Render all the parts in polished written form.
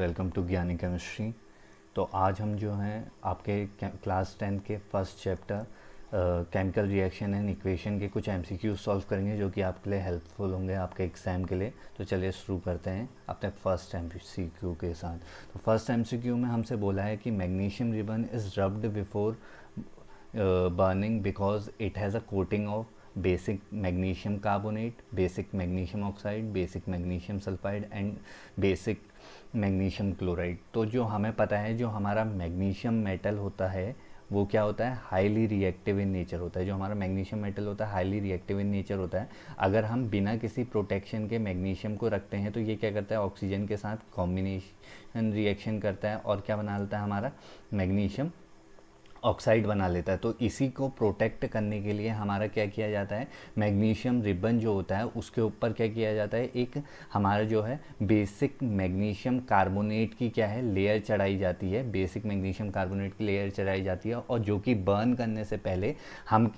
Welcome to ज्ञानी chemistry. तो आज हम जो हैं आपके क्लास 10 के first chapter chemical reaction and equation के कुछ एमसीक्यू सॉल्व करेंगे जो कि आपके लिए हेल्पफुल होंगे आपके एग्ज़ाम के लिए। तो चलिए शुरू करते हैं अपने फर्स्ट एमसीक्यू के साथ। तो फर्स्ट एमसीक्यू में हमसे बोला है कि magnesium ribbon is rubbed before burning because it has a coating of basic magnesium carbonate, basic magnesium oxide, basic magnesium sulfide and basic magnesium chloride। तो जो हमें पता है जो हमारा मैग्नीशियम मेटल होता है वो क्या होता है, हाईली रिएक्टिव इन नेचर होता है। जो हमारा मैग्नीशियम मेटल होता है हाईली रिएक्टिव इन नेचर होता है। अगर हम बिना किसी प्रोटेक्शन के मैग्नीशियम को रखते हैं तो ये क्या करता है, ऑक्सीजन के साथ कॉम्बिनेशन रिएक्शन करता है और क्या बना लेता है, हमारा मैग्नीशियम ऑक्साइड बना लेता है। तो इसी को प्रोटेक्ट करने के लिए हमारा क्या किया जाता है, मैग्नीशियम रिबन जो होता है उसके ऊपर क्या किया जाता है, एक हमारा जो है बेसिक मैग्नीशियम कार्बोनेट की क्या है लेयर चढ़ाई जाती है, बेसिक मैग्नीशियम कार्बोनेट की लेयर चढ़ाई जाती है और जो कि बर्न करने से पहले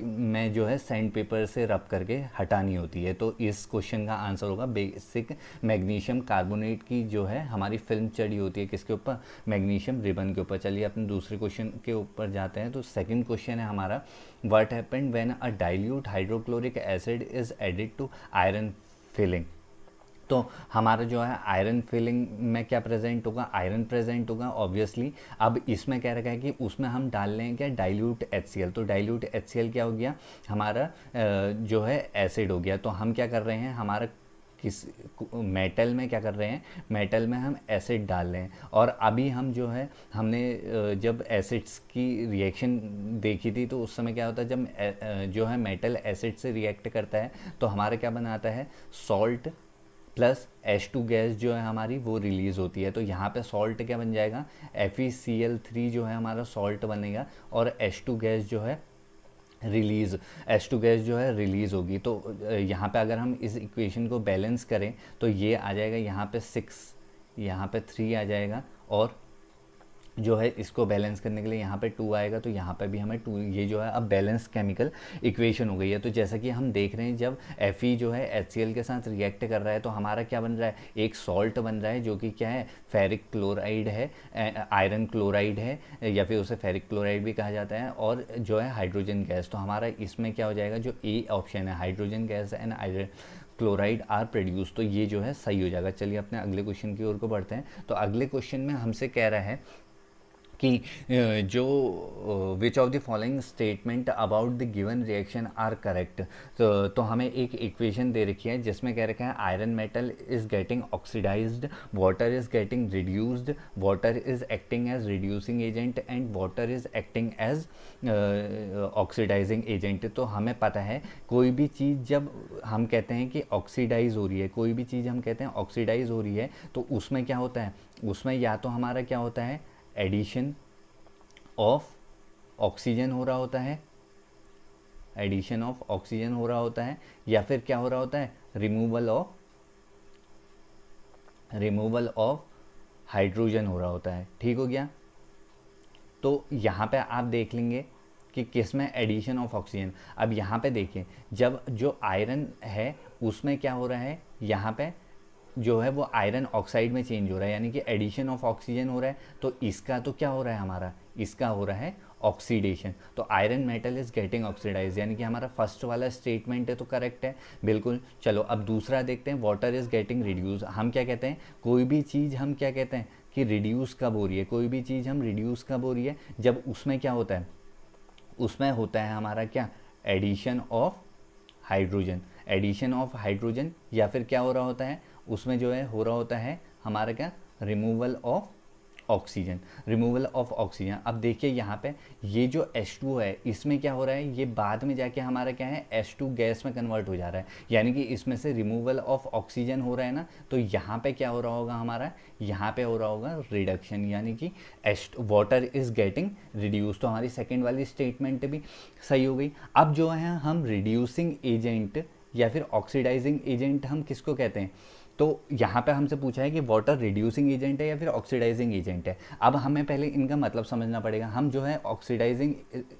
मैं जो है सैंड पेपर से रब करके हटानी होती है। तो इस क्वेश्चन का आंसर होगा बेसिक मैग्नीशियम कार्बोनेट की जो है हमारी फिल्म चढ़ी होती है किसके ऊपर, मैग्नीशियम रिबन के ऊपर। चलिए अपने दूसरे क्वेश्चन के ऊपर जाते हैं। तो सेकंड क्वेश्चन है हमारा, what happened when a dilute hydrochloric acid is added to iron filing. तो हमारा जो है आयरन फिलिंग में क्या प्रेजेंट होगा, आयरन प्रेजेंट होगा ऑब्वियसली। अब इसमें क्या रखा है कि उसमें हम डाल लें क्या, डाइल्यूट HCl। तो डाइल्यूट HCl क्या हो गया, हमारा जो है एसिड हो गया। तो हम क्या कर रहे हैं, हमारा किस मेटल में क्या कर रहे हैं, मेटल में हम एसिड डाल रहे हैं। और अभी हम जो है हमने जब एसिड्स की रिएक्शन देखी थी तो उस समय क्या होता है, जब जो है मेटल एसिड से रिएक्ट करता है तो हमारा क्या बनाता है, सॉल्ट प्लस H2 गैस जो है हमारी वो रिलीज़ होती है। तो यहाँ पे सॉल्ट क्या बन जाएगा, FeCl3 जो है हमारा सॉल्ट बनेगा और H2 गैस जो है रिलीज़, H2 गैस जो है रिलीज़ होगी। तो यहाँ पे अगर हम इस इक्वेशन को बैलेंस करें तो ये आ जाएगा यहाँ पे 6, यहाँ पे 3 आ जाएगा और जो है इसको बैलेंस करने के लिए यहाँ पे 2 आएगा। तो यहाँ पे भी हमें 2, ये जो है अब बैलेंस केमिकल इक्वेशन हो गई है। तो जैसा कि हम देख रहे हैं जब Fe जो है HCl के साथ रिएक्ट कर रहा है तो हमारा क्या बन रहा है, एक सॉल्ट बन रहा है जो कि क्या है, फेरिक क्लोराइड है, आयरन क्लोराइड है या फिर उसे फेरिक क्लोराइड भी कहा जाता है, और जो है हाइड्रोजन गैस। तो हमारा इसमें क्या हो जाएगा, जो ए ऑप्शन है hydrogen gas and iron chloride are produce, तो ये जो है सही हो जाएगा। चलिए अपने अगले क्वेश्चन की ओर को बढ़ते हैं। तो अगले क्वेश्चन में हमसे कह रहा है कि जो which of the following statement about the given reaction are correct. तो हमें एक इक्वेशन दे रखी है जिसमें कह रखा है iron metal is getting oxidised, water is getting reduced, water is acting as reducing agent and water is acting as oxidising agent. तो हमें पता है कोई भी चीज़ जब हम कहते हैं कि ऑक्सीडाइज हो रही है, कोई भी चीज़ हम कहते हैं ऑक्सीडाइज हो रही है तो उसमें क्या होता है, उसमें या तो हमारा क्या होता है, एडिशन ऑफ ऑक्सीजन हो रहा होता है, एडिशन ऑफ ऑक्सीजन हो रहा होता है, या फिर क्या हो रहा होता है, रिमूवल ऑफ हाइड्रोजन हो रहा होता है। ठीक हो गया। तो यहाँ पे आप देख लेंगे कि किस में एडिशन ऑफ ऑक्सीजन। अब यहाँ पे देखिए जब जो आयरन है उसमें क्या हो रहा है, यहाँ पे जो है वो आयरन ऑक्साइड में चेंज हो रहा है, यानी कि एडिशन ऑफ ऑक्सीजन हो रहा है। तो इसका तो क्या हो रहा है, हमारा इसका हो रहा है ऑक्सीडेशन। तो iron metal is getting oxidise, यानी कि हमारा फर्स्ट वाला स्टेटमेंट है तो करेक्ट है बिल्कुल। चलो अब दूसरा देखते हैं, वाटर इज गेटिंग रिड्यूस। हम क्या कहते हैं, कोई भी चीज़ हम क्या कहते हैं कि रिड्यूस कब हो रही है, कोई भी चीज़ हम रिड्यूस कब हो रही है, जब उसमें क्या होता है, उसमें होता है हमारा क्या, addition of hydrogen, addition of hydrogen, या फिर क्या हो रहा होता है उसमें जो है हो रहा होता है हमारा क्या, removal of oxygen, removal of oxygen. अब देखिए यहाँ पे ये जो H2 है इसमें क्या हो रहा है, ये बाद में जाके हमारा क्या है, H2 गैस में कन्वर्ट हो जा रहा है, यानी कि इसमें से रिमूवल ऑफ ऑक्सीजन हो रहा है ना। तो यहाँ पे क्या हो रहा होगा हमारा, यहाँ पे हो रहा होगा रिडक्शन, यानी कि वाटर इज गेटिंग रिड्यूस। तो हमारी सेकेंड वाली स्टेटमेंट भी सही हो गई। अब जो है हम रिड्यूसिंग एजेंट या फिर ऑक्सीडाइजिंग एजेंट हम किसको कहते हैं, तो यहाँ पे हमसे पूछा है कि वाटर रिड्यूसिंग एजेंट है या फिर ऑक्सीडाइजिंग एजेंट है। अब हमें पहले इनका मतलब समझना पड़ेगा। हम जो है ऑक्सीडाइजिंग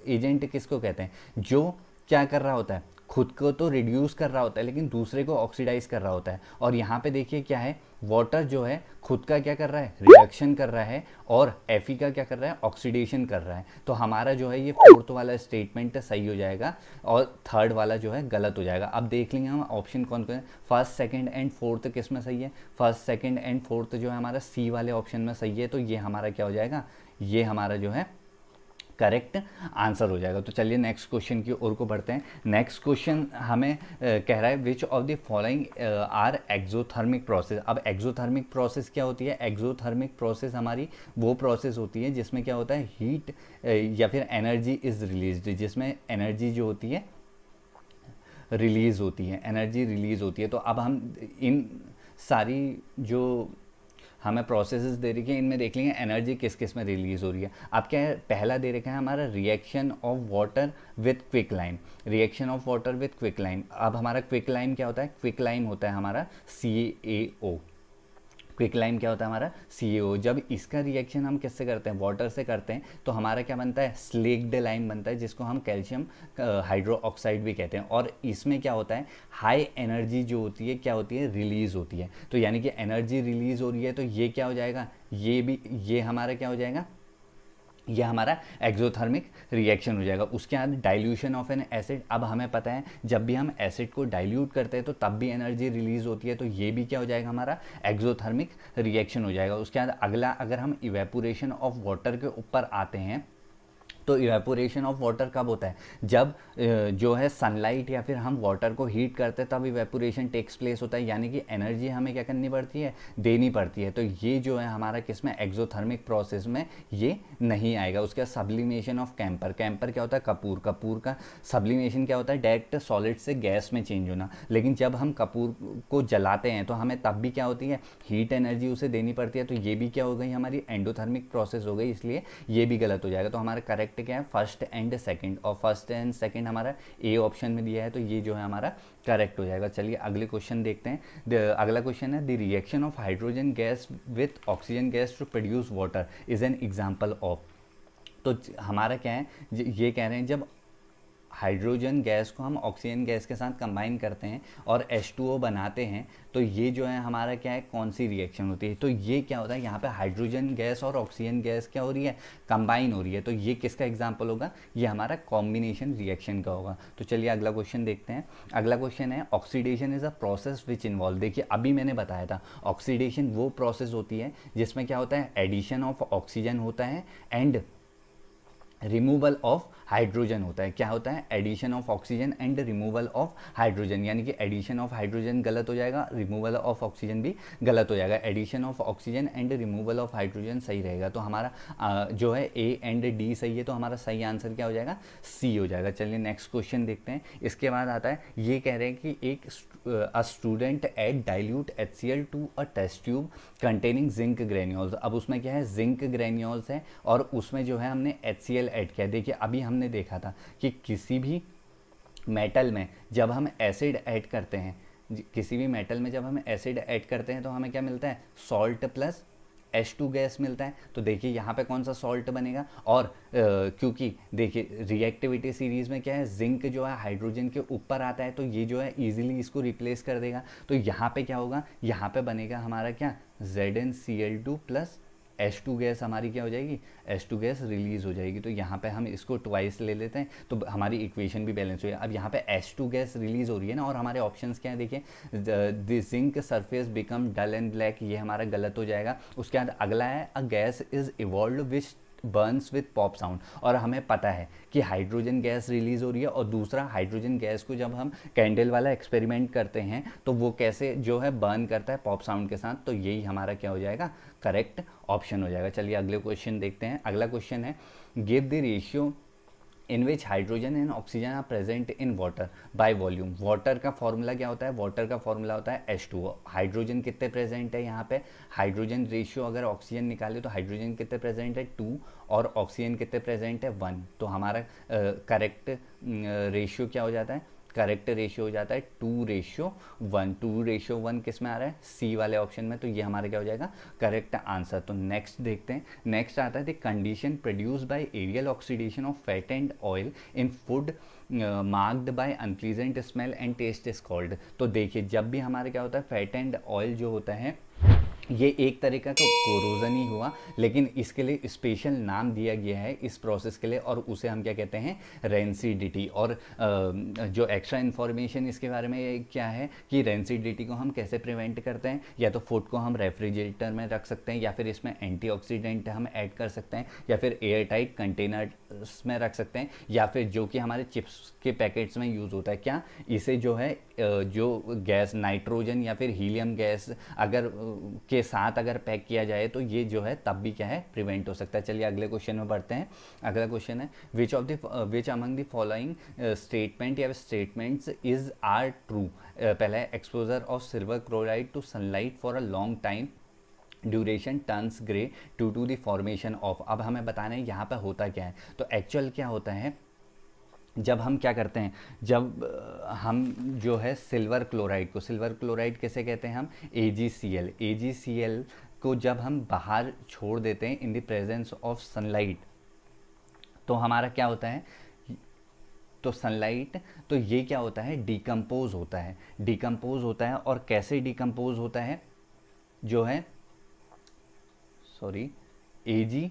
एजेंट किसको कहते हैं, जो क्या कर रहा होता है, खुद को तो रिड्यूस कर रहा होता है लेकिन दूसरे को ऑक्सीडाइज कर रहा होता है। और यहाँ पे देखिए क्या है, वाटर जो है खुद का क्या कर रहा है, रिडक्शन कर रहा है, और Fe का क्या कर रहा है, ऑक्सीडेशन कर रहा है। तो हमारा जो है ये फोर्थ वाला स्टेटमेंट सही हो जाएगा और थर्ड वाला जो है गलत हो जाएगा। अब देख लेंगे हम ऑप्शन कौन कौन है, फर्स्ट सेकंड एंड फोर्थ किस में सही है, फर्स्ट सेकंड एंड फोर्थ जो है हमारा सी वाले ऑप्शन में सही है। तो ये हमारा क्या हो जाएगा, ये हमारा जो है करेक्ट आंसर हो जाएगा। तो चलिए नेक्स्ट क्वेश्चन की ओर को बढ़ते हैं। नेक्स्ट क्वेश्चन हमें कह रहा है which of the following are exothermic process. अब एक्सोथर्मिक प्रोसेस क्या होती है, एक्सोथर्मिक प्रोसेस हमारी वो प्रोसेस होती है जिसमें क्या होता है, हीट या फिर एनर्जी इज रिलीज्ड, जिसमें एनर्जी जो होती है रिलीज होती है, एनर्जी रिलीज होती है। तो अब हम इन सारी जो हमें प्रोसेसेस दे रही है इनमें देख लेंगे एनर्जी किस किस में रिलीज हो रही है। अब क्या है, पहला दे रखा है हमारा reaction of water with quick lime, reaction of water with quick lime. अब हमारा क्विक लाइम क्या होता है, क्विक लाइम होता है हमारा CaO। क्विक लाइम क्या होता है हमारा CaO। जब इसका रिएक्शन हम किससे करते हैं, वाटर से करते हैं, तो हमारा क्या बनता है, स्लेक्ड लाइम बनता है, जिसको हम कैल्शियम हाइड्रोक्साइड भी कहते हैं। और इसमें क्या होता है, हाई एनर्जी जो होती है क्या होती है, रिलीज होती है। तो यानी कि एनर्जी रिलीज हो रही है, तो ये क्या हो जाएगा, ये भी ये हमारा क्या हो जाएगा, यह हमारा एक्सोथर्मिक रिएक्शन हो जाएगा। उसके बाद डाइल्यूशन ऑफ एन एसिड। अब हमें पता है जब भी हम एसिड को डाइल्यूट करते हैं तो तब भी एनर्जी रिलीज होती है, तो ये भी क्या हो जाएगा, हमारा एक्सोथर्मिक रिएक्शन हो जाएगा। उसके बाद अगला अगर हम इवेपोरेशन ऑफ वाटर के ऊपर आते हैं, तो इवेपोरेशन ऑफ वाटर कब होता है, जब जो है सनलाइट या फिर हम वाटर को हीट करते हैं तब इवेपोरेशन टेक्स प्लेस होता है। यानी कि एनर्जी हमें क्या करनी पड़ती है, देनी पड़ती है। तो ये जो है हमारा किस में, एक्सोथर्मिक प्रोसेस में ये नहीं आएगा। उसके बाद सब्लिमेशन ऑफ कैंपर, कैंपर क्या होता है, कपूर, कपूर का सब्लिमेशन क्या होता है, डायरेक्ट सॉलिड से गैस में चेंज होना। लेकिन जब हम कपूर को जलाते हैं तो हमें तब भी क्या होती है, हीट एनर्जी उसे देनी पड़ती है। तो ये भी क्या हो गई, हमारी एंडोथर्मिक प्रोसेस हो गई, इसलिए ये भी गलत हो जाएगा। तो हमारा करेक्ट क्या है, फर्स्ट एंड सेकंड, और फर्स्ट एंड सेकंड हमारा ए ऑप्शन में दिया है, तो ये जो है हमारा करेक्ट हो जाएगा। चलिए अगले क्वेश्चन देखते हैं। अगला क्वेश्चन है the reaction of hydrogen gas with oxygen gas to produce water is an example of. तो हमारा क्या है, ये कह रहे हैं जब हाइड्रोजन गैस को हम ऑक्सीजन गैस के साथ कंबाइन करते हैं और H2O बनाते हैं, तो ये जो है हमारा क्या है, कौन सी रिएक्शन होती है। तो ये क्या होता है, यहाँ पे हाइड्रोजन गैस और ऑक्सीजन गैस क्या हो रही है, कंबाइन हो रही है। तो ये किसका एग्जांपल होगा, ये हमारा कॉम्बिनेशन रिएक्शन का होगा। तो चलिए अगला क्वेश्चन देखते हैं। अगला क्वेश्चन है oxidation is a process which involve. देखिए अभी मैंने बताया था ऑक्सीडेशन वो प्रोसेस होती है जिसमें क्या होता है, एडिशन ऑफ ऑक्सीजन होता है एंड रिमूवल ऑफ हाइड्रोजन होता है। क्या होता है, addition of oxygen and removal of hydrogen. यानी कि एडिशन ऑफ हाइड्रोजन गलत हो जाएगा, रिमूवल ऑफ ऑक्सीजन भी गलत हो जाएगा। Addition of oxygen and removal of hydrogen सही रहेगा। तो हमारा जो है ए एंड डी सही है, तो हमारा सही आंसर क्या हो जाएगा, सी हो जाएगा। चलिए नेक्स्ट क्वेश्चन देखते हैं। इसके बाद आता है, ये कह रहे हैं कि एक a student add dilute HCl to a test tube containing zinc granules. अब उसमें क्या है, जिंक ग्रेन्यूल्स है और उसमें जो है हमने HCl ऐड किया। देखिए अभी हमने देखा था कि किसी भी मेटल में जब हम एसिड ऐड करते हैं, किसी भी मेटल में जब हम एसिड ऐड करते हैं तो हमें क्या मिलता है, सॉल्ट प्लस H2 गैस मिलता है। तो देखिए यहाँ पे कौन सा सॉल्ट बनेगा, और क्योंकि देखिए रिएक्टिविटी सीरीज में क्या है, जिंक जो है हाइड्रोजन के ऊपर आता है, तो ये जो है इजीली इसको रिप्लेस कर देगा। तो यहाँ पे क्या होगा, यहाँ पे बनेगा हमारा क्या, ZnCl2 प्लस H2 गैस हमारी क्या हो जाएगी, H2 गैस रिलीज हो जाएगी। तो यहाँ पे हम इसको ट्वाइस ले लेते हैं तो हमारी इक्वेशन भी बैलेंस हो जाएगी। अब यहाँ पे H2 गैस रिलीज हो रही है ना, और हमारे ऑप्शंस क्या है, देखिए the zinc surface become dull and black, ये हमारा गलत हो जाएगा। उसके बाद अगला है a gas is evolve which burns with pop sound. और हमें पता है कि हाइड्रोजन गैस रिलीज हो रही है, और दूसरा हाइड्रोजन गैस को जब हम कैंडल वाला एक्सपेरिमेंट करते हैं तो वो कैसे जो है बर्न करता है, पॉप साउंड के साथ। तो यही हमारा क्या हो जाएगा, करेक्ट ऑप्शन हो जाएगा। चलिए अगले क्वेश्चन देखते हैं। अगला क्वेश्चन है, give the ratio in which hydrogen and oxygen are present in water by volume. Water का फॉर्मूला क्या होता है, वाटर का फॉर्मूला होता है H2O। हाइड्रोजन कितने प्रेजेंट है यहाँ पे, हाइड्रोजन रेशियो अगर ऑक्सीजन निकाले तो हाइड्रोजन कितने प्रेजेंट है 2 और ऑक्सीजन कितने प्रेजेंट है 1। तो हमारा करेक्ट रेशियो क्या हो जाता है, करेक्ट रेशियो हो जाता है 2:1। 2:1 किस में आ रहा है, सी वाले ऑप्शन में, तो ये हमारा क्या हो जाएगा, करेक्ट आंसर। तो नेक्स्ट देखते हैं, नेक्स्ट आता है the condition produce by aerial oxidation of fat and oil in food marked by unpleasant smell and taste is called. तो देखिए जब भी हमारे क्या होता है, फैट एंड ऑयल जो होता है ये एक तरीका का कोरोजन ही हुआ, लेकिन इसके लिए स्पेशल नाम दिया गया है इस प्रोसेस के लिए, और उसे हम क्या कहते हैं, रेंसिडिटी। और जो एक्स्ट्रा इन्फॉर्मेशन इसके बारे में क्या है कि रेंसिडिटी को हम कैसे प्रिवेंट करते हैं, या तो फूड को हम रेफ्रिजरेटर में रख सकते हैं, या फिर इसमें एंटीऑक्सीडेंट हम ऐड कर सकते हैं, या फिर एयर टाइट कंटेनर्स में रख सकते हैं, या फिर जो कि हमारे चिप्स के पैकेट्स में यूज़ होता है, क्या इसे जो है जो गैस नाइट्रोजन या फिर हीलियम गैस अगर के साथ अगर पैक किया जाए तो ये जो है तब भी क्या है, प्रिवेंट हो सकता है। चलिए अगले क्वेश्चन में बढ़ते हैं। अगला क्वेश्चन है which among the following statement या स्टेटमेंट्स इज आर ट्रू। पहला है exposure of silver chloride to sunlight for a long time duration turns grey to the formation of. अब हमें बताना है यहाँ पर होता क्या है। तो एक्चुअल क्या होता है, जब हम क्या करते हैं, जब हम जो है सिल्वर क्लोराइड कैसे कहते हैं हम, AgCl को जब हम बाहर छोड़ देते हैं in the presence of sunlight, तो हमारा क्या होता है, तो सनलाइट, तो ये क्या होता है, डिकम्पोज होता है। और कैसे डिकम्पोज होता है, जो है Ag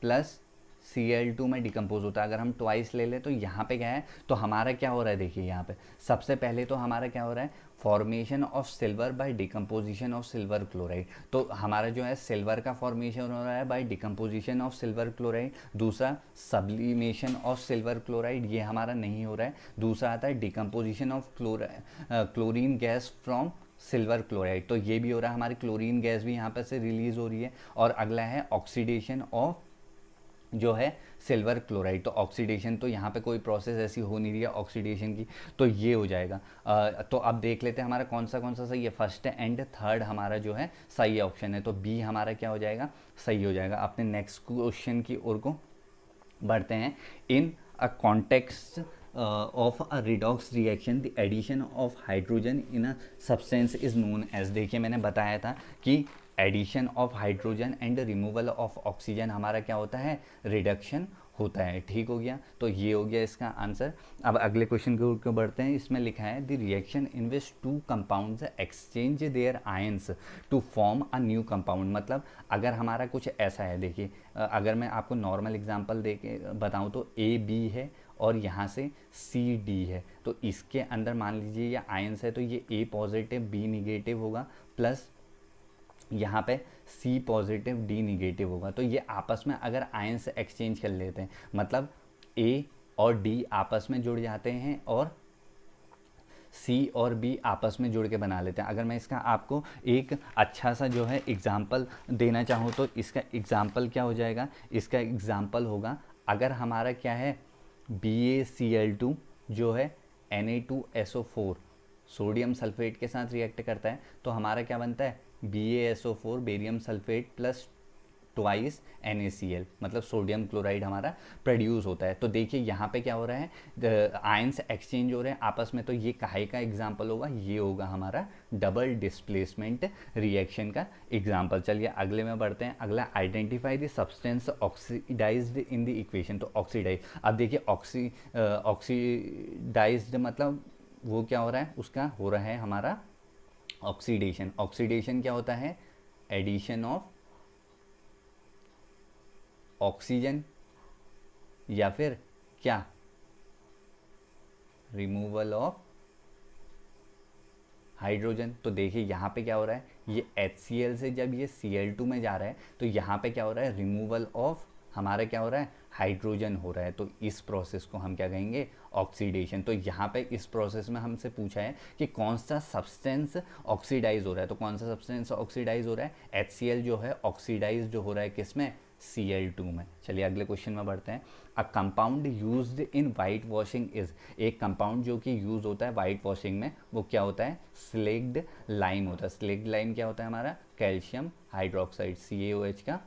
प्लस Cl2 में डिकम्पोज होता है। अगर हम ट्वाइस ले लें तो यहाँ पे क्या है, तो हमारा क्या हो रहा है, देखिए यहाँ पे सबसे पहले तो हमारा क्या हो रहा है, formation of silver by decomposition of silver chloride. तो हमारा जो है सिल्वर का फॉर्मेशन हो रहा है by decomposition of silver chloride. दूसरा सब्लिमेशन ऑफ सिल्वर क्लोराइड, ये हमारा नहीं हो रहा है। दूसरा आता है decomposition of chlorine gas from silver chloride, तो ये भी हो रहा है, हमारी क्लोरीन गैस भी यहाँ पर से रिलीज हो रही है। और अगला है ऑक्सीडेशन ऑफ जो है सिल्वर क्लोराइड, तो ऑक्सीडेशन, तो यहाँ पे कोई प्रोसेस ऐसी हो नहीं रही है ऑक्सीडेशन की, तो ये हो जाएगा। तो अब देख लेते हैं हमारा कौन सा सही है, फर्स्ट एंड थर्ड हमारा जो है सही ऑप्शन है, तो बी हमारा क्या हो जाएगा, सही हो जाएगा। अपने नेक्स्ट क्वेश्चन की ओर को बढ़ते हैं। In a context of a redox reaction the addition of hydrogen in a substance is known as. देखिए मैंने बताया था कि addition of hydrogen and removal of oxygen हमारा क्या होता है, रिडक्शन होता है। ठीक हो गया, तो ये हो गया इसका आंसर। अब अगले क्वेश्चन के ऊपर बढ़ते हैं। इसमें लिखा है the reaction in which two compounds exchange their ions to form a new compound. मतलब अगर हमारा कुछ ऐसा है, देखिए अगर मैं आपको नॉर्मल एग्जांपल दे के बताऊँ तो AB है और यहाँ से CD है, तो इसके अंदर मान लीजिए ये आयंस है, तो ये A पॉजिटिव B निगेटिव होगा, प्लस यहाँ पे C पॉजिटिव D निगेटिव होगा। तो ये आपस में अगर आयंस एक्सचेंज कर लेते हैं, मतलब A और D आपस में जुड़ जाते हैं और C और B आपस में जुड़ के बना लेते हैं। अगर मैं इसका आपको एक अच्छा सा जो है एग्जाम्पल देना चाहूँ तो इसका एग्जाम्पल क्या हो जाएगा, इसका एग्जाम्पल होगा अगर हमारा क्या है BaCl2 जो है Na2SO4 सोडियम सल्फेट के साथ रिएक्ट करता है, तो हमारा क्या बनता है BaSO4 barium sulphate plus twice NaCl, मतलब सोडियम क्लोराइड हमारा प्रोड्यूस होता है। तो देखिए यहाँ पे क्या हो रहा है, आयंस एक्सचेंज हो रहे हैं आपस में, तो ये काहे का एग्जाम्पल होगा, ये होगा हमारा डबल डिस्प्लेसमेंट रिएक्शन का एग्जाम्पल। चलिए अगले में बढ़ते हैं। अगला identify the substance oxidised in the equation. तो ऑक्सीडाइज, अब देखिए ऑक्सीडाइज्ड मतलब वो क्या हो रहा है, उसका हो रहा है हमारा ऑक्सीडेशन। ऑक्सीडेशन क्या होता है, एडिशन ऑफ ऑक्सीजन या फिर क्या, रिमूवल ऑफ हाइड्रोजन। तो देखिए यहाँ पे क्या हो रहा है, ये HCl से जब ये Cl2 में जा रहा है तो यहाँ पे क्या हो रहा है, रिमूवल ऑफ हमारा क्या हो रहा है, हाइड्रोजन हो रहा है। तो इस प्रोसेस को हम क्या कहेंगे, ऑक्सीडेशन। तो यहाँ पे इस प्रोसेस में हमसे पूछा है कि कौन सा सब्सटेंस ऑक्सीडाइज हो रहा है, तो कौन सा सब्सटेंस ऑक्सीडाइज हो रहा है, HCl जो है ऑक्सीडाइज जो हो रहा है किसमें, Cl2 में। चलिए अगले क्वेश्चन में बढ़ते हैं। A compound used in white washing is, एक कंपाउंड जो कि यूज होता है वाइट वॉशिंग में वो क्या होता है, स्लेक्ड लाइम होता है। स्लेक्ड लाइम क्या होता है हमारा, कैल्शियम हाइड्रोक्साइड CaOH का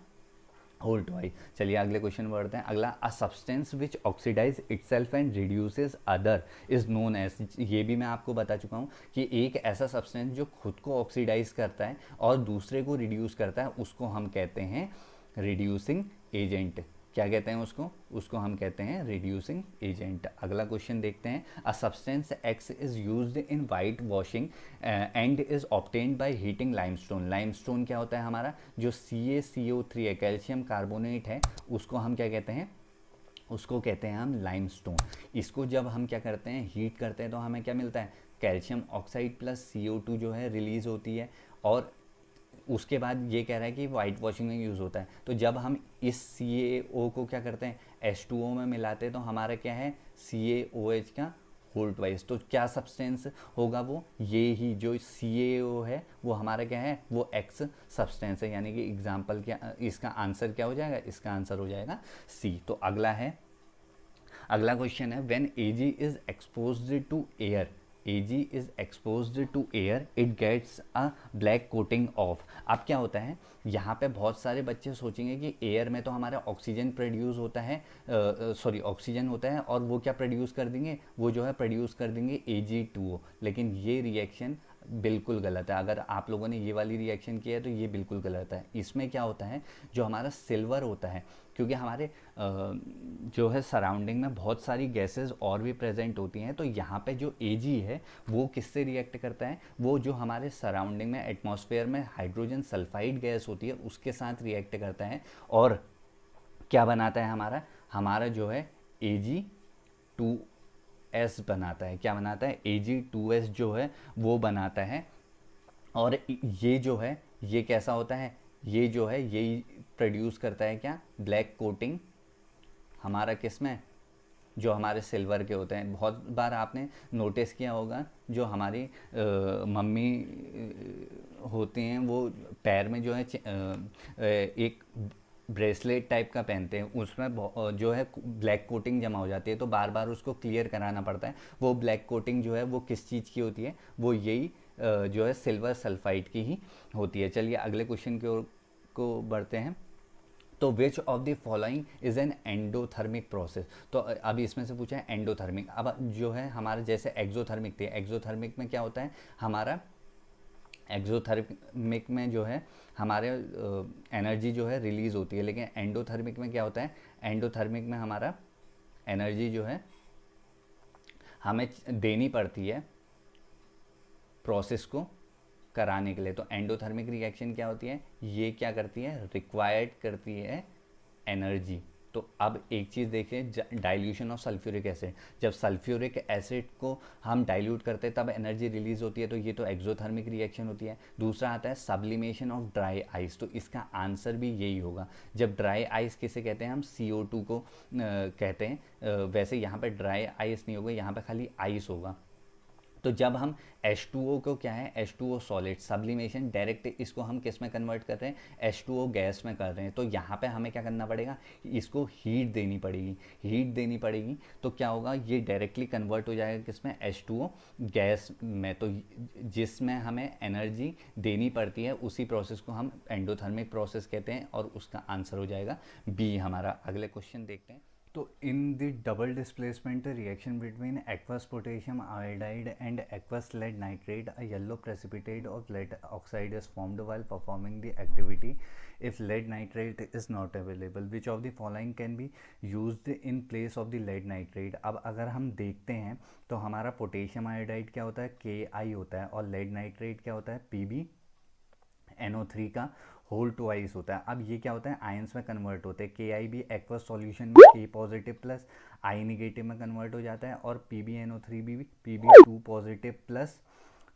होल ट्वाइस। चलिए अगले क्वेश्चन बढ़ते हैं। अगला, a substance which oxidise itself and reduces other is known as, ये भी मैं आपको बता चुका हूँ कि एक ऐसा सब्सटेंस जो खुद को ऑक्सीडाइज करता है और दूसरे को रिड्यूस करता है उसको हम कहते हैं रिड्यूसिंग एजेंट। क्या कहते हैं उसको? उसको हम कहते हैं रिड्यूसिंग एजेंट। अगला क्वेश्चन देखते हैं। A substance x is used in white washing and is obtained by heating limestone. Limestone क्या होता है हमारा? जो CaCO3 है, कैल्शियम कार्बोनेट है, उसको हम क्या कहते हैं? उसको कहते हैं हम लाइमस्टोन। इसको जब हम क्या करते हैं, हीट करते हैं, तो हमें क्या मिलता है? कैल्शियम ऑक्साइड प्लस CO2 जो है रिलीज़ होती है। और उसके बाद ये कह रहा है कि वाइट वॉशिंग में यूज़ होता है। तो जब हम इस CaO को क्या करते हैं, H2O में मिलाते हैं, तो हमारा क्या है? CaOH का होल ट्वाइस। तो क्या सब्सटेंस होगा वो? ये ही जो CaO है वो हमारा क्या है? वो एक्स सब्सटेंस है। यानी कि एग्जाम्पल क्या, इसका आंसर क्या हो जाएगा? इसका आंसर हो जाएगा C। तो अगला है, अगला क्वेश्चन है, when Ag is exposed to air, Ag is exposed to air it gets a black coating of. अब क्या होता है, यहाँ पे बहुत सारे बच्चे सोचेंगे कि एयर में तो हमारा ऑक्सीजन प्रोड्यूस होता है, सॉरी ऑक्सीजन होता है, और वो क्या प्रोड्यूस कर देंगे? वो जो है प्रोड्यूस कर देंगे Ag2O। लेकिन ये रिएक्शन बिल्कुल गलत है। अगर आप लोगों ने ये वाली रिएक्शन किया है तो ये बिल्कुल गलत है। इसमें क्या होता है, जो हमारा सिल्वर होता है, क्योंकि हमारे जो है सराउंडिंग में बहुत सारी गैसेस और भी प्रेजेंट होती हैं, तो यहाँ पे जो Ag है वो किससे रिएक्ट करता है? वो जो हमारे सराउंडिंग में एटमॉस्फेयर में हाइड्रोजन सल्फाइड गैस होती है उसके साथ रिएक्ट करता है। और क्या बनाता है हमारा? हमारा जो है Ag2S बनाता है। क्या बनाता है? Ag2S जो है वो बनाता है। और ये जो है ये कैसा होता है? ये जो है यही प्रोड्यूस करता है क्या? ब्लैक कोटिंग हमारा किस में? जो हमारे सिल्वर के होते हैं। बहुत बार आपने नोटिस किया होगा, जो हमारी मम्मी होती हैं वो पैर में जो है एक ब्रेसलेट टाइप का पहनते हैं, उसमें जो है ब्लैक कोटिंग जमा हो जाती है, तो बार बार उसको क्लियर कराना पड़ता है। वो ब्लैक कोटिंग जो है वो किस चीज़ की होती है? वो यही जो है सिल्वर सल्फाइड की ही होती है। चलिए अगले क्वेश्चन की ओर को बढ़ते हैं। तो विच of the following is an endothermic process. तो अभी इसमें से पूछा है एंडोथर्मिक। अब जो है हमारे जैसे एक्सोथर्मिक थे, एक्सोथर्मिक में क्या होता है हमारा? एक्सोथर्मिक में जो है हमारे एनर्जी जो है रिलीज़ होती है, लेकिन एंडोथर्मिक में क्या होता है? एंडोथर्मिक में हमारा एनर्जी जो है हमें देनी पड़ती है प्रोसेस को कराने के लिए। तो एंडोथर्मिक रिएक्शन क्या होती है? ये क्या करती है? रिक्वायर्ड करती है एनर्जी। तो अब एक चीज़ देखिए, डाइल्यूशन ऑफ सल्फ्यूरिक एसिड। जब सल्फ्यूरिक एसिड को हम डाइल्यूट करते हैं तब एनर्जी रिलीज होती है, तो ये तो एक्सोथर्मिक रिएक्शन होती है। दूसरा आता है सब्लिमेशन ऑफ ड्राई आइस। तो इसका आंसर भी यही होगा। जब ड्राई आइस किसे कहते हैं? हम CO2 को कहते हैं। वैसे यहाँ पे ड्राई आइस नहीं होगा, यहाँ पे खाली आइस होगा। तो जब हम H2O को क्या है? H2O सॉलिड, सब्लिमेशन डायरेक्ट इसको हम किस में कन्वर्ट कर रहे हैं? H2O गैस में कर रहे हैं। तो यहाँ पे हमें क्या करना पड़ेगा? इसको हीट देनी पड़ेगी। हीट देनी पड़ेगी तो क्या होगा? ये डायरेक्टली कन्वर्ट हो जाएगा किस में? H2O गैस में। तो जिसमें हमें एनर्जी देनी पड़ती है उसी प्रोसेस को हम एंडोथर्मिक प्रोसेस कहते हैं, और उसका आंसर हो जाएगा B हमारा। अगले क्वेश्चन देखते हैं। तो in the double displacement reaction between aqueous potassium iodide and aqueous lead nitrate a yellow precipitate of lead oxide is formed while performing the activity if lead nitrate is not available, which of the following can be used in place of the lead nitrate। अब अगर हम देखते हैं तो हमारा potassium iodide क्या होता है? Ki होता है, और लेड नाइट्रेट क्या होता है? PbNO3 का होल ट्वाइस होता है। अब ये क्या होता है? आयंस में कन्वर्ट होते हैं। Ki भी एक्वस सॉल्यूशन में K positive plus I negative में कन्वर्ट हो जाता है, और PbNO3 भी Pb2 positive plus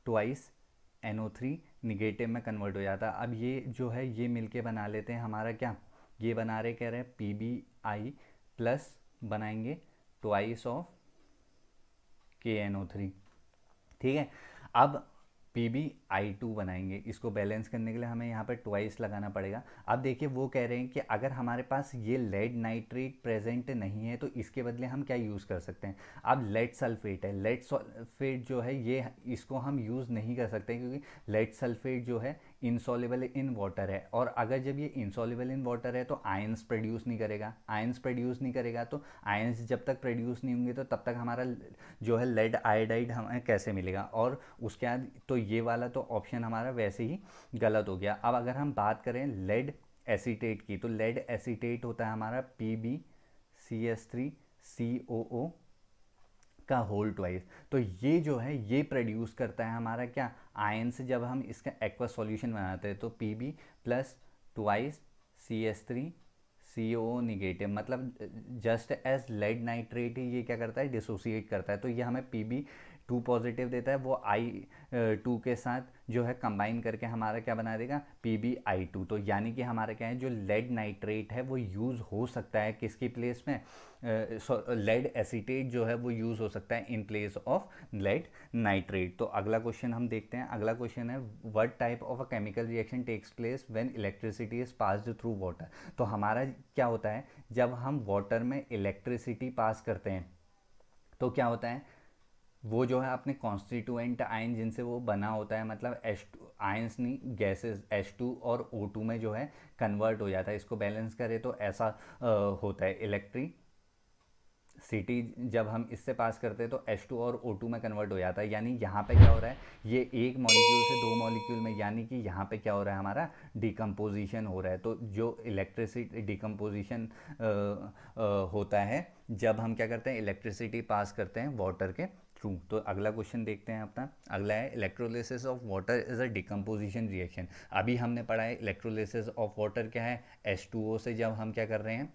twice NO3 negative में कन्वर्ट हो जाता है। अब ये जो है ये मिलके बना लेते हैं हमारा क्या? ये बना रहे, कह रहे हैं PbI प्लस बनाएंगे ट्वाइस ऑफ KNO3। ठीक है, अब PbI2 बनाएंगे। इसको बैलेंस करने के लिए हमें यहाँ पर ट्वाइस लगाना पड़ेगा। अब देखिए वो कह रहे हैं कि अगर हमारे पास ये लेड नाइट्रेट प्रेजेंट नहीं है तो इसके बदले हम क्या यूज़ कर सकते हैं? अब लेड सल्फेट है। लेड सल्फेट जो है ये इसको हम यूज़ नहीं कर सकते, क्योंकि लेड सल्फेट जो है इनसॉल्युबल इन वाटर है, और अगर जब ये इनसॉल्युबल इन वाटर है तो आयंस प्रोड्यूस नहीं करेगा। आयंस प्रोड्यूस नहीं करेगा तो आयंस जब तक प्रोड्यूस नहीं होंगे तो तब तक हमारा जो है लेड आयोडाइड हमें कैसे मिलेगा। और उसके बाद तो ये वाला तो ऑप्शन हमारा वैसे ही गलत हो गया। अब अगर हम बात करें लेड एसीटेट की, तो लेड एसीटेट होता है हमारा PbCH3COO का होल ट्वाइस। तो ये जो है ये प्रोड्यूस करता है हमारा क्या, आयन से जब हम इसका एक्वा सॉल्यूशन बनाते हैं तो Pb plus twice CH3COO negative, मतलब जस्ट एज लेड नाइट्रेट ही ये क्या करता है, डिसोसिएट करता है। तो ये हमें Pb2 पॉजिटिव देता है, वो I2 के साथ जो है कंबाइन करके हमारा क्या बना देगा, PbI2। तो यानी कि हमारा क्या है, जो लेड नाइट्रेट है वो यूज़ हो सकता है किसकी प्लेस में, लेड एसीटेट जो है वो यूज़ हो सकता है in place of lead nitrate. तो अगला क्वेश्चन हम देखते हैं। अगला क्वेश्चन है what type of a chemical reaction takes place when electricity is passed through water. तो हमारा क्या होता है, जब हम वाटर में इलेक्ट्रिसिटी पास करते हैं तो क्या होता है, वो जो है अपने कॉन्स्टिट्यूएंट आयन जिनसे वो बना होता है, मतलब H2 आयंस नहीं गैसेस H2 और O2 में जो है कन्वर्ट हो जाता है। इसको बैलेंस करें तो ऐसा होता है, इलेक्ट्रिसिटी जब हम इससे पास करते हैं तो H2 और O2 में कन्वर्ट हो जाता है। यानी यहाँ पे क्या हो रहा है, ये एक मॉलिक्यूल से दो मॉलिक्यूल में, यानी कि यहाँ पे क्या हो रहा है, हमारा डिकम्पोजिशन हो रहा है। तो जो इलेक्ट्रिसिटी डिकम्पोजिशन होता है जब हम क्या करते हैं, इलेक्ट्रिसिटी पास करते हैं वाटर के थ्रू। तो अगला क्वेश्चन देखते हैं अपना। अगला है electrolysis of water is a decomposition reaction. अभी हमने पढ़ा है इलेक्ट्रोलिसिस ऑफ वाटर क्या है, H2O से जब हम क्या कर रहे हैं,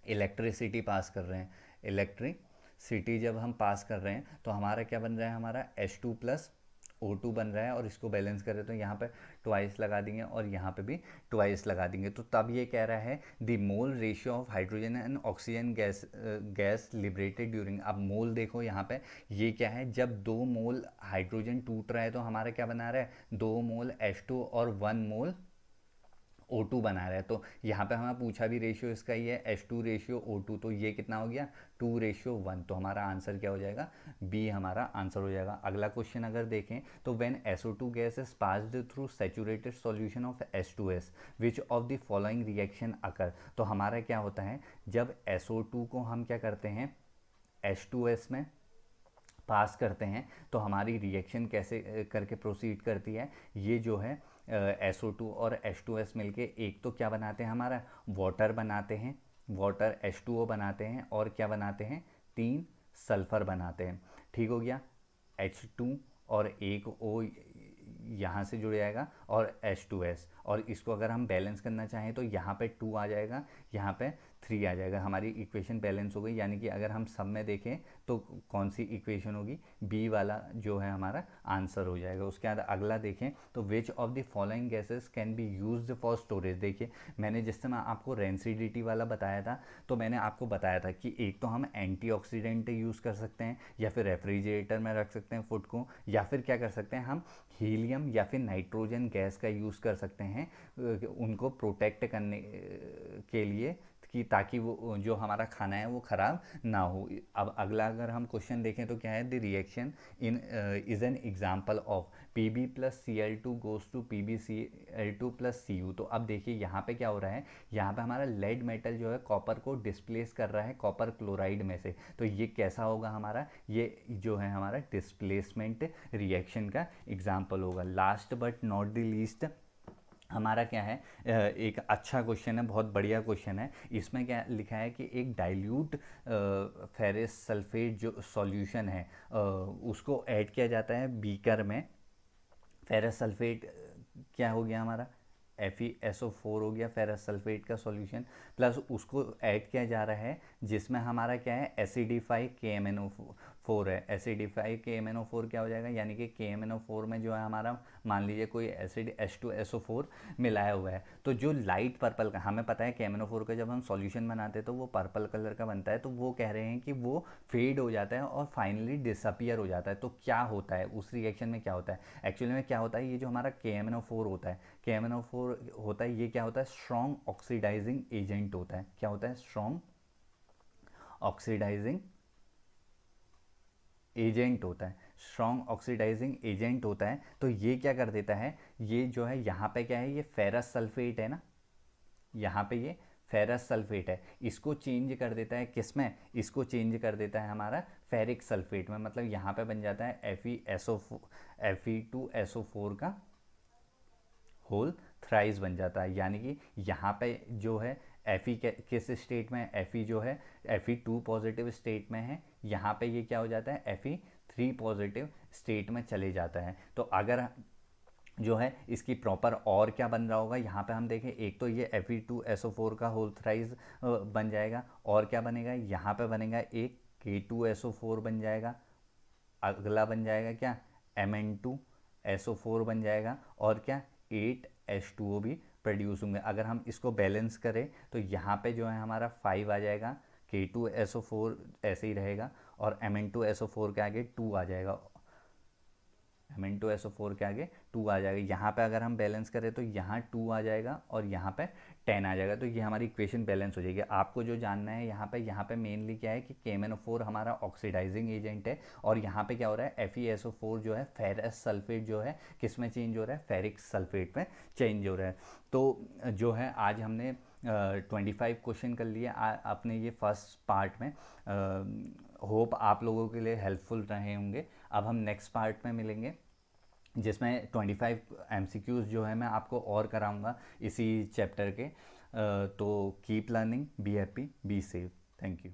इलेक्ट्रिसिटी पास कर रहे हैं। इलेक्ट्रिसिटी जब हम पास कर रहे हैं तो हमारा क्या बन रहा है, हमारा H2 प्लस O2 बन रहा है, और इसको बैलेंस करें तो यहाँ पे ट्वाइस लगा देंगे और यहाँ पे भी ट्वाइस लगा देंगे। तो तब ये कह रहा है the mole ratio of hydrogen and oxygen gas liberated during. अब मोल देखो यहाँ पे, ये क्या है, जब 2 मोल हाइड्रोजन टूट रहा है तो हमारा क्या बना रहा है, 2 मोल H2 और 1 मोल O2 बना रहा है। तो यहाँ पे हमें पूछा भी रेशियो इसका ही है, H2 रेशियो O2, तो ये कितना हो गया 2:1। तो हमारा आंसर क्या हो जाएगा, बी हमारा आंसर हो जाएगा। अगला क्वेश्चन अगर देखें तो when SO2 gas is passed through saturated solution of H2S which of the following reaction occur. तो हमारा क्या होता है, जब SO2 को हम क्या करते हैं H2S में पास करते हैं तो हमारी रिएक्शन कैसे करके प्रोसीड करती है, ये जो है SO2 और H2S मिलके एक तो क्या बनाते हैं, हमारा वाटर बनाते हैं, वाटर H2O बनाते हैं, और क्या बनाते हैं, 3 सल्फर बनाते हैं। ठीक हो गया, H2 और एक O यहाँ से जुड़ जाएगा और H2S, और इसको अगर हम बैलेंस करना चाहें तो यहाँ पे 2 आ जाएगा, यहाँ पे 3 आ जाएगा। हमारी इक्वेशन बैलेंस हो गई। यानी कि अगर हम सब में देखें तो कौन सी इक्वेशन होगी, बी वाला जो है हमारा आंसर हो जाएगा। उसके बाद अगला देखें तो विच of the following gases can be used for storage. देखिए मैंने जिस समय आपको रेंसिडिटी वाला बताया था तो मैंने आपको बताया था कि एक तो हम एंटीऑक्सीडेंट यूज़ कर सकते हैं, या फिर रेफ्रिजरेटर में रख सकते हैं फूड को, या फिर क्या कर सकते हैं हम हीलियम या फिर नाइट्रोजन गैस का यूज़ कर सकते हैं उनको प्रोटेक्ट करने के लिए, कि ताकि वो जो हमारा खाना है वो ख़राब ना हो। अब अगला अगर हम क्वेश्चन देखें तो क्या है, the reaction in is an example of Pb plus Cl2 goes to PbCl2 plus Cu। तो अब देखिए यहाँ पे क्या हो रहा है, यहाँ पे हमारा लेड मेटल जो है कॉपर को डिस्प्लेस कर रहा है कॉपर क्लोराइड में से। तो ये कैसा होगा हमारा, ये जो है हमारा डिस्प्लेसमेंट रिएक्शन का एग्जाम्पल होगा। Last but not the least हमारा क्या है, एक अच्छा क्वेश्चन है, बहुत बढ़िया क्वेश्चन है। इसमें क्या लिखा है कि एक डाइल्यूट फेरस सल्फेट जो सॉल्यूशन है उसको ऐड किया जाता है बीकर में। फेरस सल्फेट क्या हो गया हमारा, FeSO4 हो गया फेरस सल्फेट का सॉल्यूशन, प्लस उसको ऐड किया जा रहा है जिसमें हमारा क्या है एसिडिफाई KMnO4 है। एसिडिफाई KMnO4 क्या हो जाएगा, यानी कि KMnO4 में जो है हमारा मान लीजिए कोई एसिड H2SO4 मिलाया हुआ है। तो जो लाइट पर्पल का, हमें पता है KMnO4 का जब हम सॉल्यूशन बनाते हैं तो वो पर्पल कलर का बनता है, तो वो कह रहे हैं कि वो फेड हो जाता है और फाइनली डिसअपियर हो जाता है। तो क्या होता है उस रिएक्शन में, क्या होता है एक्चुअली में, क्या होता है, ये जो हमारा KMnO4 होता है, KMnO4 होता है, ये क्या होता है, स्ट्रॉन्ग ऑक्सीडाइजिंग एजेंट होता है। क्या होता है, स्ट्रॉन्ग ऑक्सीडाइजिंग एजेंट होता है। स्ट्रॉन्ग ऑक्सीडाइजिंग एजेंट होता है। तो ये क्या कर देता है, ये जो है यहाँ पे क्या है, ये फेरस सल्फेट है ना, यहाँ पे ये फेरस सल्फेट है, इसको चेंज कर देता है किस में, इसको चेंज कर देता है हमारा फेरिक सल्फेट में। मतलब यहाँ पे बन जाता है Fe2SO4 का होल थ्राइस बन जाता है। यानी कि यहाँ पे जो है Fe किस स्टेट में है, Fe जो है Fe2 पॉजिटिव स्टेट में है, यहाँ पे ये क्या हो जाता है Fe3 पॉजिटिव स्टेट में चले जाता है। तो अगर जो है इसकी प्रॉपर और क्या बन रहा होगा, यहाँ पे हम देखें, एक तो ये Fe2SO4 का होल थ्राइस बन जाएगा, और क्या बनेगा, यहाँ पे बनेगा एक K2SO4 बन जाएगा, अगला बन जाएगा क्या Mn2SO4 बन जाएगा, और क्या 8H2O भी प्रोड्यूस होंगे। अगर हम इसको बैलेंस करें तो यहाँ पे जो है हमारा 5 आ जाएगा, K2SO4 ऐसे ही रहेगा, और Mn2SO4 के आगे 2 आ जाएगा, Mn2SO4 के आगे 2 आ जाएगा। यहाँ पे अगर हम बैलेंस करें तो यहाँ 2 आ जाएगा और यहाँ पे 10 आ जाएगा। तो ये हमारी इक्वेशन बैलेंस हो जाएगी। आपको जो जानना है यहाँ पे मेनली क्या है कि KMnO4 हमारा ऑक्सीडाइजिंग एजेंट है, और यहाँ पे क्या हो रहा है FeSO4 जो है फेरस सल्फेट जो है किस में चेंज हो रहा है, फेरिक सल्फेट में चेंज हो रहा है। तो जो है आज हमने 25 क्वेश्चन कर लिए अपने ये फर्स्ट पार्ट में। होप आप लोगों के लिए हेल्पफुल रहे होंगे। अब हम नेक्स्ट पार्ट में मिलेंगे जिसमें 25 MCQs जो है मैं आपको और कराऊंगा इसी चैप्टर के। तो keep learning, be happy, be safe. Thank you.